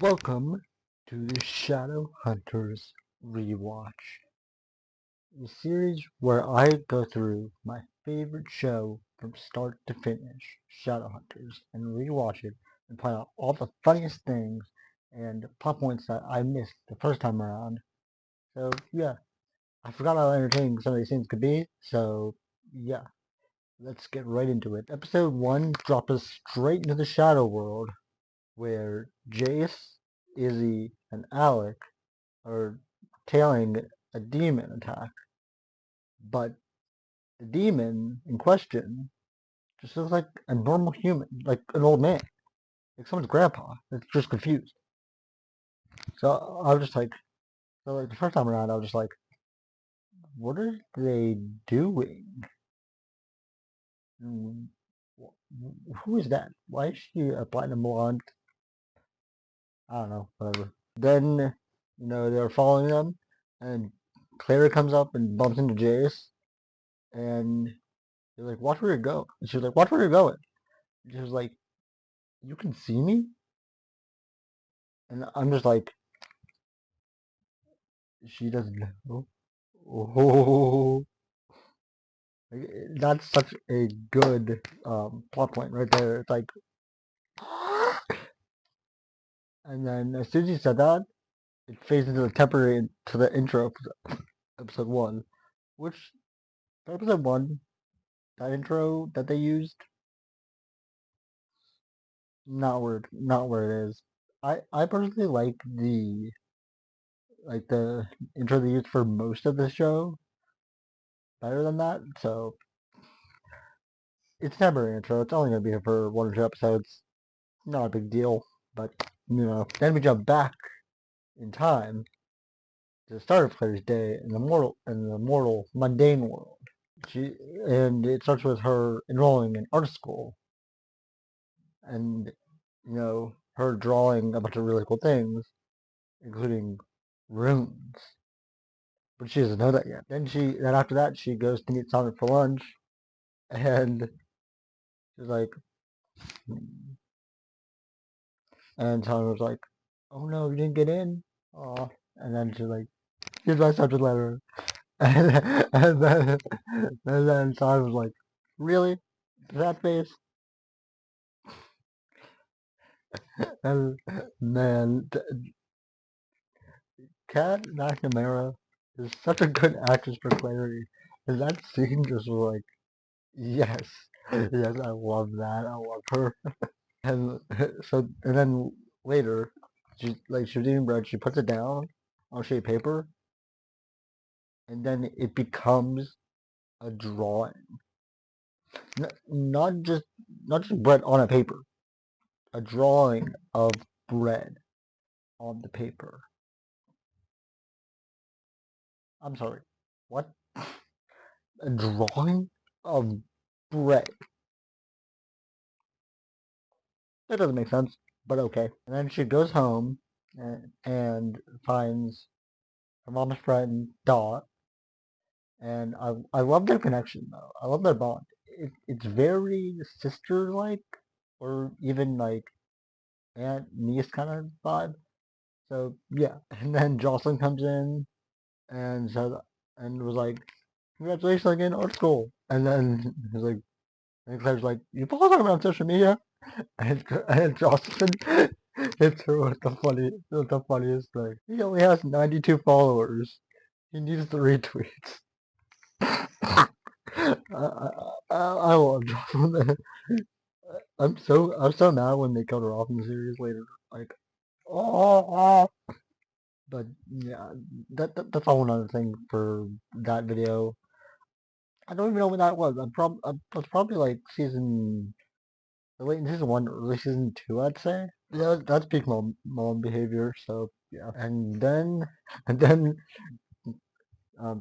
Welcome to the Shadowhunters Rewatch, a series where I go through my favorite show from start to finish, Shadowhunters, and rewatch it and point out all the funniest things and plot points that I missed the first time around. So yeah, I forgot how entertaining some of these things could be, so yeah, let's get right into it. Episode 1 dropped us straight into the Shadow World, where Jace, Izzy, and Alec are tailing a demon attack, but the demon in question just looks like a normal human, like an old man, like someone's grandpa that's just confused. So I was just like, so like the first time around, I was just like, what are they doing? Mm, Who is that? Why is she a platinum blonde? I don't know, whatever. Then, they're following them, and Clary comes up and bumps into Jace, and they're like, watch where you go. And she was like, watch where you're going. And she was like, you can see me? And I'm just like, she doesn't know. Oh, that's such a good plot point right there. It's like, and then as soon as you said that, it fades into the temporary to the intro of episode 1, which episode 1, that intro that they used, not where it is. I personally like the intro they used for most of the show better than that. So it's never an intro. It's only gonna be here for 1 or 2 episodes. Not a big deal. But then we jump back in time to the start of Claire's day in the mortal mundane world. She and it starts with her enrolling in art school and her drawing a bunch of really cool things, including runes. But she doesn't know that yet. Then after that she goes to meet Sonic for lunch, and she's like, and Sonic was like, "Oh no, you didn't get in." Aw. And then she's like, "Here's my subject letter." And then Sonic was like, "Really? That face?" And man, Kat McNamara is such a good actress for Clary. And that scene just was like, yes, yes, I love that. I love her. And and then later, she was eating bread. She puts it down on a sheet of paper, and then it becomes a drawing. Not just bread on a paper, a drawing of bread on the paper. I'm sorry, what? A drawing of bread? That doesn't make sense, but okay. And then she goes home and finds her mom's friend Dot, and I love their connection though. I love their bond. It's very sister like, or even like aunt niece kind of vibe. So yeah, and then Jocelyn comes in and said and was like, "Congratulations on getting art school." And then he's like, and Claire's like, "You follow her on social media?" And Jocelyn hits her with the funniest thing. He only has 92 followers. He needs the retweets. I love Jocelyn. I'm so mad when they cut her off in the series later. Like, oh. But yeah, that's all another thing for that video. I don't even know when that was. That's probably like late in season 1, early season 2, I'd say. Yeah, that's peak mom behavior. So yeah, and then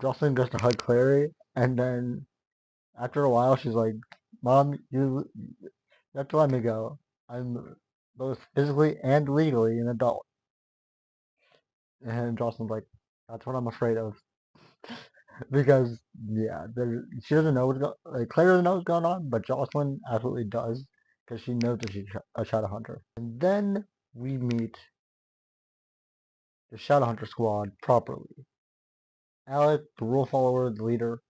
Jocelyn goes to hug Clary, and then after a while, she's like, "Mom, you have to let me go. I'm both physically and legally an adult." And Jocelyn's like, "That's what I'm afraid of." Because yeah, she doesn't know like Claire doesn't know what's going on, but Jocelyn absolutely does because she knows that she's a shadow hunter. And then we meet the Shadowhunter squad properly. Alec, the rule follower, the leader.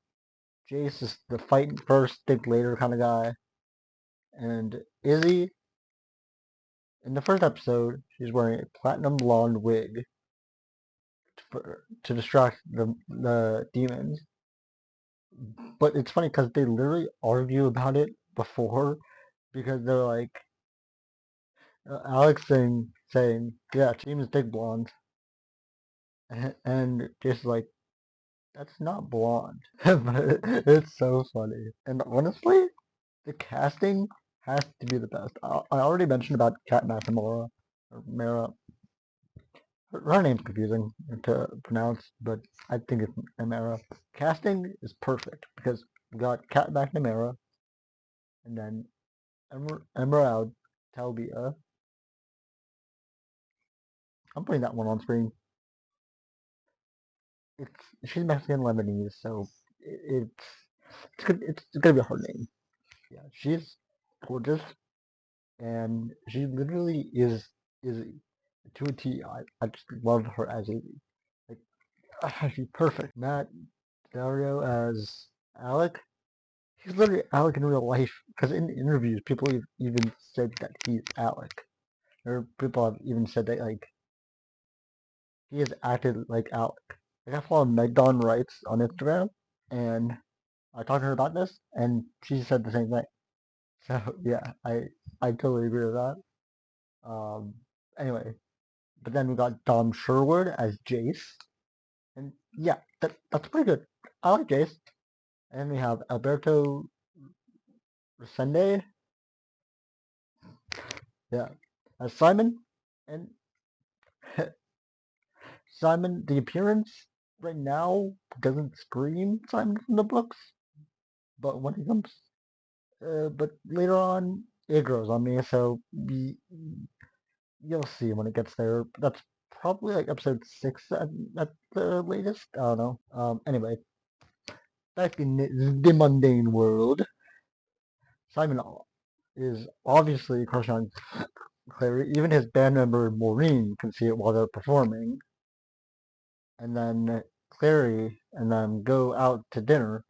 Jace is the fight first, think later kind of guy. And Izzy, in the first episode, she's wearing a platinum blonde wig to distract the demons. But it's funny because they literally argue about it before because they're like, Alex saying, yeah, Team is big blonde. And just like, that's not blonde. But it's so funny. And honestly, the casting has to be the best. I already mentioned about Kat McNamara, or Mara. Her name's confusing to pronounce, but I think it's Amara. Casting is perfect because we got Kat McNamara and then Emerald Talbia. I'm putting that one on screen. She's Mexican Lebanese, so it's gonna be a hard name. Yeah, she's gorgeous, and she literally is to a T. I just love her as Izzy. Like she's perfect. Matt Dario as Alec. He's literally Alec in real life. Because in interviews, people even said that he's Alec. Or people have even said that like he has acted like Alec. Like I follow Meg Don Wrights on Instagram, and I talked to her about this, and she said the same thing. So yeah, I totally agree with that. Um, anyway, but then we got Dom Sherwood as Jace, and yeah, that's pretty good. I like Jace. And then we have Alberto Resende, yeah, as Simon, and Simon, the appearance right now doesn't scream Simon from the books, but when he comes, but later on it grows on me. So you'll see when it gets there. That's probably like episode 6 at the latest. I don't know. Anyway, back in the mundane world, Simon is obviously a crush on Clary. Even his band member Maureen can see it while they're performing. And then Clary and them go out to dinner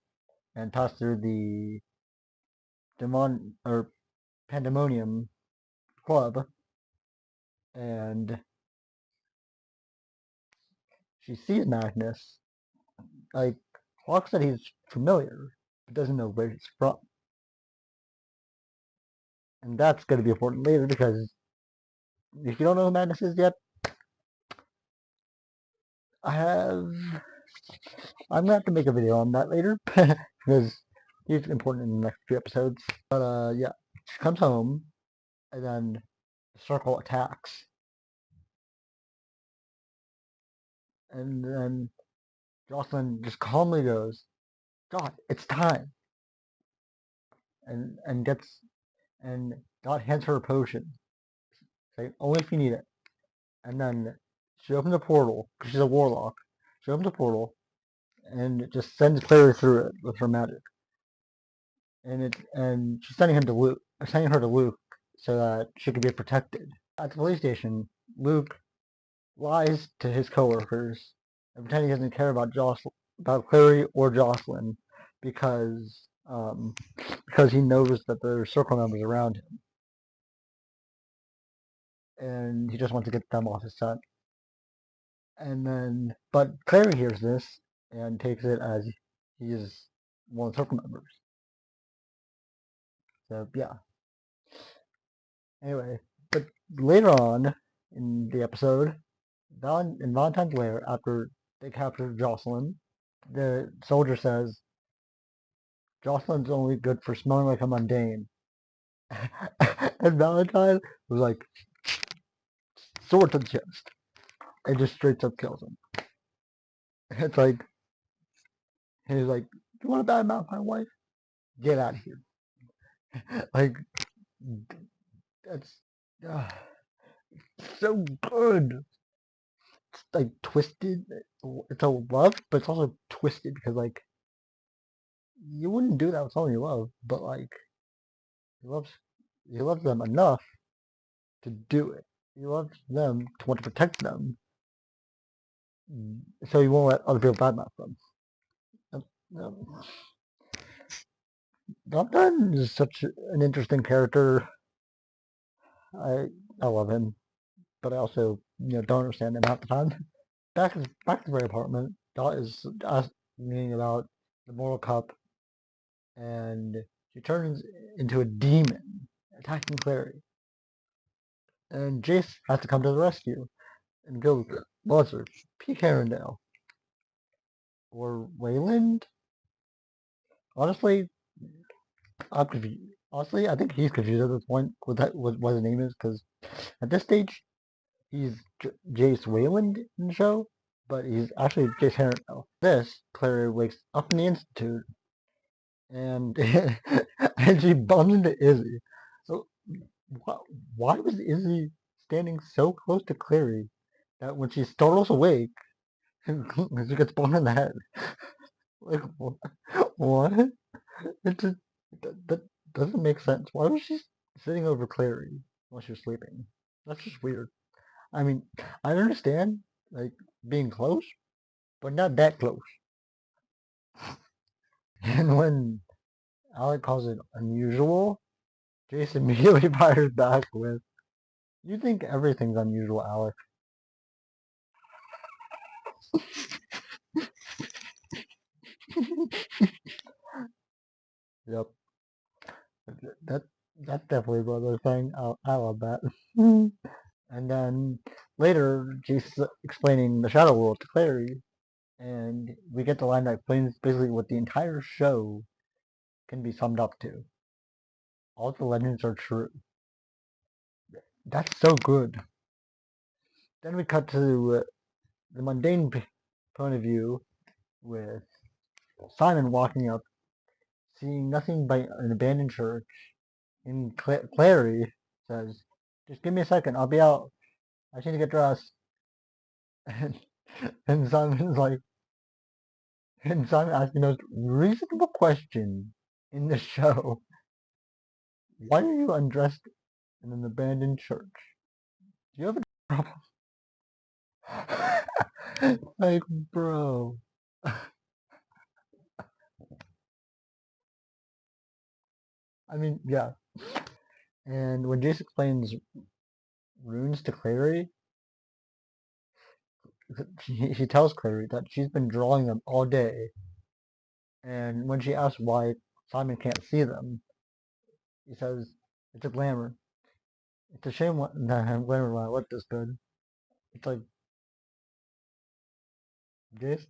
and pass through the demon or pandemonium club, and she sees Magnus. Like Hawk said, he's familiar, but doesn't know where he's from, and that's going to be important later because if you don't know who Magnus is yet, I have. I'm gonna have to make a video on that later because he's important in the next few episodes. But yeah, she comes home and then the circle attacks, and then Jocelyn just calmly goes, "God, it's time," and gets and God hands her a potion, saying, "Only if you need it." And then she opens a portal because she's a warlock. She opens a portal and just sends Clary through it with her magic. And she's sending her to Luke so that she can be protected. At the police station, Luke lies to his coworkers and pretend he doesn't care about Clary or Jocelyn because because he knows that there are circle members around him, and he just wants to get them off his scent. And then, but Clary hears this and takes it as he is one of the circle members. So yeah. Anyway, but later on in the episode, in Valentine's lair, after they capture Jocelyn, the soldier says, Jocelyn's only good for smelling like a mundane. And Valentine was like, sword to the chest. And just straight up kills him. It's like, he's like, you want to badmouth my wife? Get out of here. Like, that's uh, so good. It's like twisted. It's a love, but it's also twisted because, like, you wouldn't do that with someone you love, but, like, he loves, he loves them enough to do it. He loves them to want to protect them, so you won't let other people badmouth them. Um, um, Dunn is such an interesting character. I I love him, but I also don't understand him half the time. Back to the apartment. Dot is asking about the moral cup, and she turns into a demon, attacking Clary. And Jace has to come to the rescue and go Buzzer, P. Carindale, or Wayland. Honestly, I'm confused. Honestly, I think he's confused at this point with what his name is, because at this stage he's Jace Wayland in the show, but he's actually Jace Carindale. This Clary wakes up in the institute and and she bumps into Izzy. So why, why was Izzy standing so close to Clary that when she startles awake, she gets bumped in the head? Like what? It just that doesn't make sense. Why was she sitting over Clary while she was sleeping? That's just weird. I mean, I understand like being close, but not that close. And when Alec calls it unusual, Jason immediately fires back with, "You think everything's unusual, Alec?" Yep, that that's definitely a brother thing. I love that. And then later, Jason's explaining the Shadow World to Clary, and we get the line that explains basically what the entire show can be summed up to. All the legends are true. That's so good. Then we cut to the mundane point of view with Simon walking up, seeing nothing but an abandoned church. And Clary says, "Just give me a second, I'll be out. I just need to get dressed." And, and Simon's like, and Simon asks the most reasonable question in the show: "Why are you undressed in an abandoned church? Do you have a problem?" Like, bro. I mean, yeah. And when Jace explains runes to Clary, he tells Clary that she's been drawing them all day. And when she asks why Simon can't see them, he says, "It's a glamour. It's a shame that glamour when I look this good." It's like, Jace,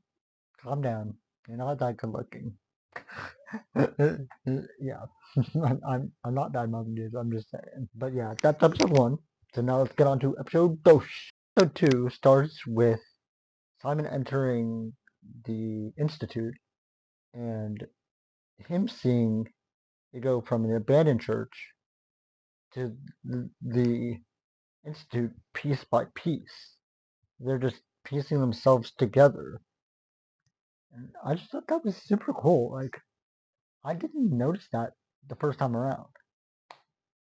calm down. You're not that good looking. Yeah, I'm not bad mouthing Jace. I'm just saying. But yeah, that's episode one. So now let's get on to episode two. Episode two starts with Simon entering the institute and him seeing it go from an abandoned church to the institute piece by piece. They're just piecing themselves together. And I just thought that was super cool. Like, I didn't notice that the first time around.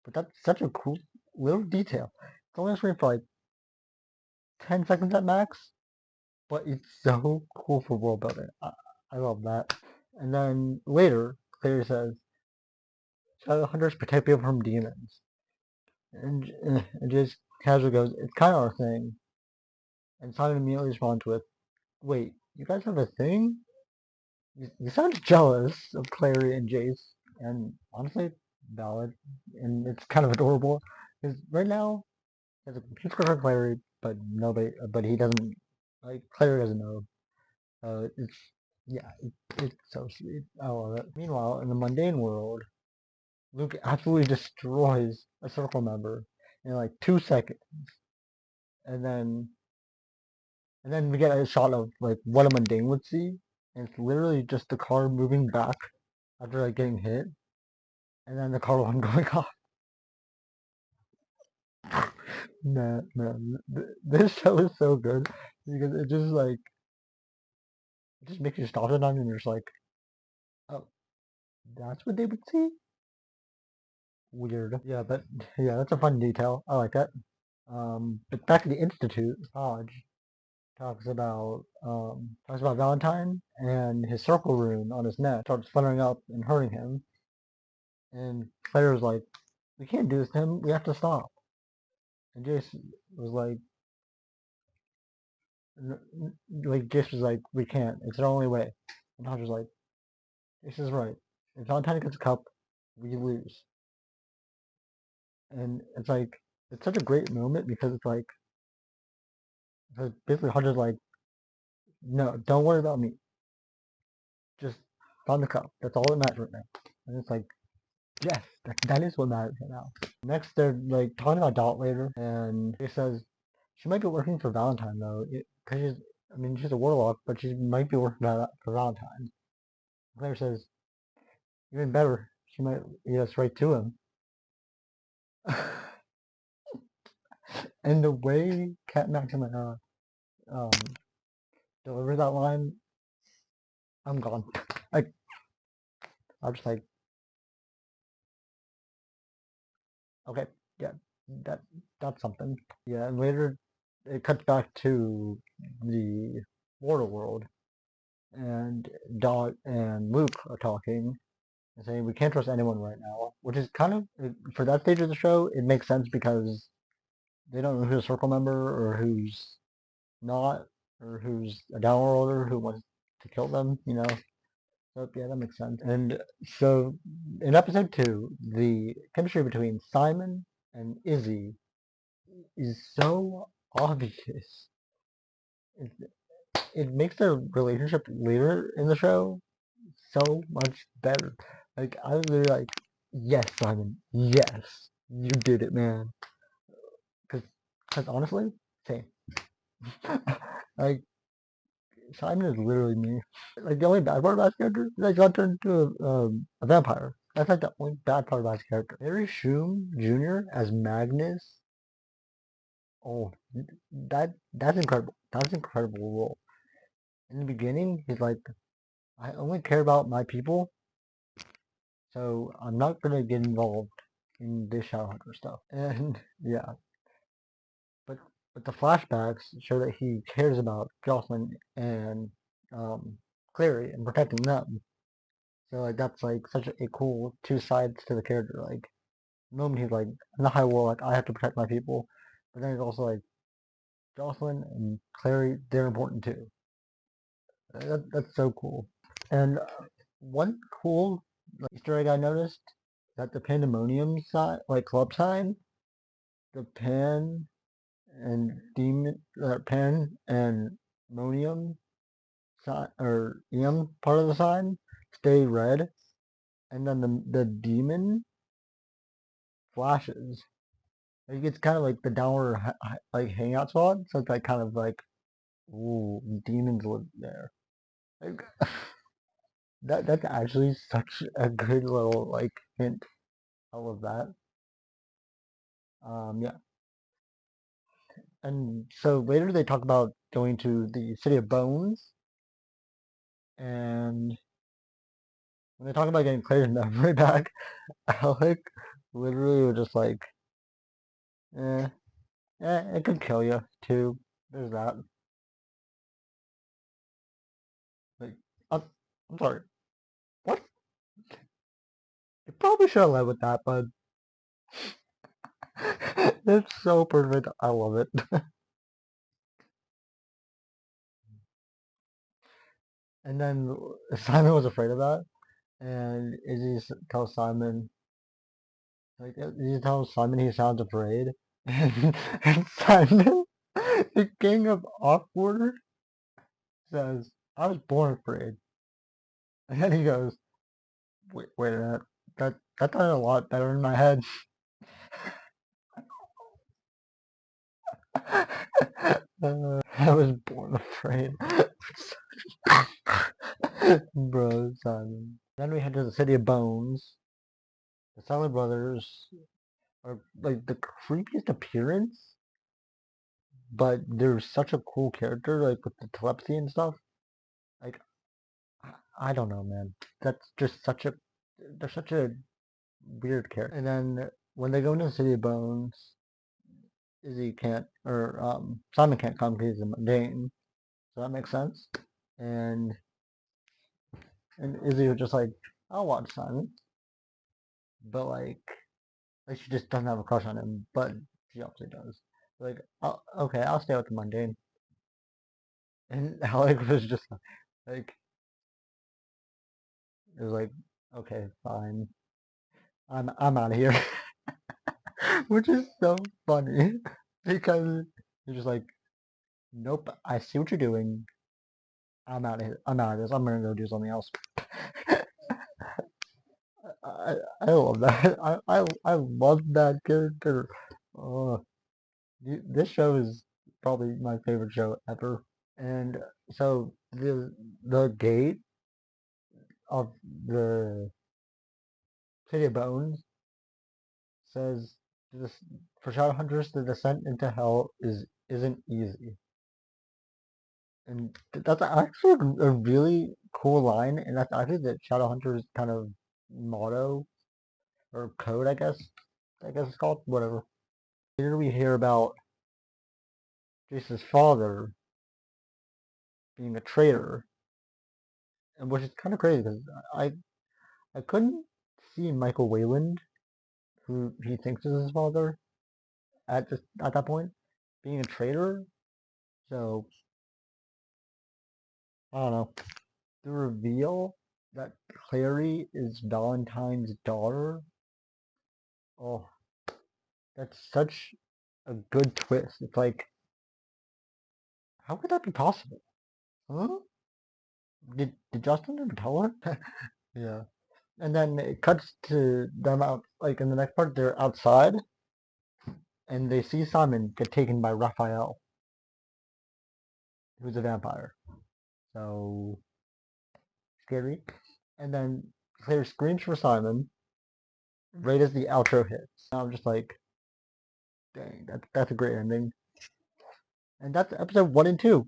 But that's such a cool little detail. It's only on screen for like 10 seconds at max, but it's so cool for world building. I love that. And then later, Claire says, "Shadowhunters protect people from demons." And just casually goes, "It's kind of our thing." And Simon immediately responds with, "Wait, you guys have a thing?" You sound jealous of Clary and Jace, and honestly, valid. And it's kind of adorable because right now there's a huge crush on Clary, but nobody, but he doesn't like Clary doesn't know. It's yeah, it's so sweet. I love it. Meanwhile, in the mundane world, Luke absolutely destroys a circle member in like 2 seconds, and then we get a shot of like what a mundane would see, and it's literally just the car moving back after like getting hit, and then the car one going off. Man, this show is so good because it just makes you stop it and you're just like, oh, that's what they would see. Weird. Yeah, but yeah, that's a fun detail. I like that. But back to the institute college. talks about Valentine and his circle rune on his neck starts fluttering up and hurting him. And Claire's like, "We can't do this to him. We have to stop." And Jace was Jace was like, "We can't. It's our only way." And Hodge was like, "Jace is right. If Valentine gets a cup, we lose." And it's such a great moment because because basically Hodge is like, "No, don't worry about me. Just find the cup. That's all that matters right now." And it's like, yes, that is what matters right now. Next, they're like talking about Dot later, and he says she might be working for Valentine though, because she's a warlock, but she might be working for Valentine. Claire says, even better, she might lead us right to him. And the way Cat Maximana um, delivers that line, I'm gone. Like, I'm just like, okay, yeah, that that's something. Yeah, and later it cuts back to the mortal world, and Dot and Luke are talking and saying we can't trust anyone right now, which is kind of for that stage of the show. It makes sense because they don't know who's a circle member or who's not, or who's a downworlder who wants to kill them. So yeah, that makes sense. And so in episode 2, the chemistry between Simon and Izzy is so obvious. It, it makes their relationship later in the show so much better. Like I was literally like, yes, Simon, yes, you did it, man. Because honestly, same. Like Simon is literally me. Like the only bad part about his character is that he got turned into a vampire. That's like the only bad part about his character. Harry Shum Jr. as Magnus. Oh, that's incredible. That's an incredible role. In the beginning, he's like, I only care about my people, so I'm not gonna get involved in this Shadowhunter stuff. And yeah, but the flashbacks show that he cares about Jocelyn and um, Clary and protecting them. So like that's like such a cool two sides to the character. Like the moment he's like in the high war, like I have to protect my people, but then he's also like Jocelyn and Clary, they're important too. That's so cool. And one cool Easter egg I noticed that the Pandemonium sign, like club sign, the Pan and Monium sign or Eum part of the sign stay red, and then the demon flashes. Like it's kind of like the downward like hangout spot, so it's like kind of like ooh, demons live there. Like, that's actually such a good little like hint. I love that. Yeah. And so later they talk about going to the City of Bones, and when they talk about getting Claire's memory back, Alec literally was just like, eh, it could kill you too. There's that. Like, I'm, I'm sorry. What? You probably should have led with that, but it's so perfect. I love it. And then Simon was afraid of that, and tells Simon, like, Izzy tells Simon he sounds afraid, and Simon, the king of awkward, says, "I was born afraid." And then he goes, wait a minute, that sounded a lot better in my head." I was born afraid. Bro, Simon. Then we head to the City of Bones. The Silent Brothers are like the creepiest appearance, but they're such a cool character, like with the telepathy and stuff. Like I don't know, man. That's just they're such a weird character. And then when they go into the City of Bones, Izzy can't or Simon can't come because he's a mundane. So that makes sense. And and Izzy was just like, I'll watch Simon, but like she just doesn't have a crush on him, but she obviously does. Like, okay, I'll stay with the mundane. And Alec was just like, it was like, okay, fine, I'm out of here, which is so funny because you're just like, nope, I see what you're doing. I'm out of here. I'm out of this. I'm gonna go do something else. I love that. I love that character. Oh, this show is probably my favorite show ever. And so the gate of the City of Bones says this for Shadowhunters, the descent into hell isn't easy. And that's actually a really cool line, and that's actually the Shadowhunters kind of motto or code, I guess. I guess it's called whatever. Here we hear about Jace's father being a traitor, and which is kind of crazy because I I couldn't see Michael Wayland, who he thinks is his father, at that point, being a traitor. So I don't know. The reveal that Clary is Valentine's daughter. Oh, that's such a good twist. It's like, how could that be possible? Huh? Did Justin ever tell her? Yeah. And then it cuts to them out, like in the next part, they're outside and they see Simon get taken by Raphael, who's a vampire. So scary. And then Claire screams for Simon right as the outro hits. I'm just like, dang, that's a great ending. And that's episode 1 and 2.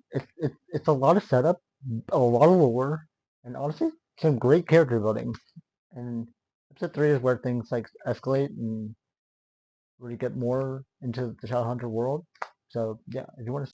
It's a lot of setup, a lot of lore, and honestly, some great character building. And episode 3 is where things like escalate and really get more into the Shadowhunter world. So yeah, if you want to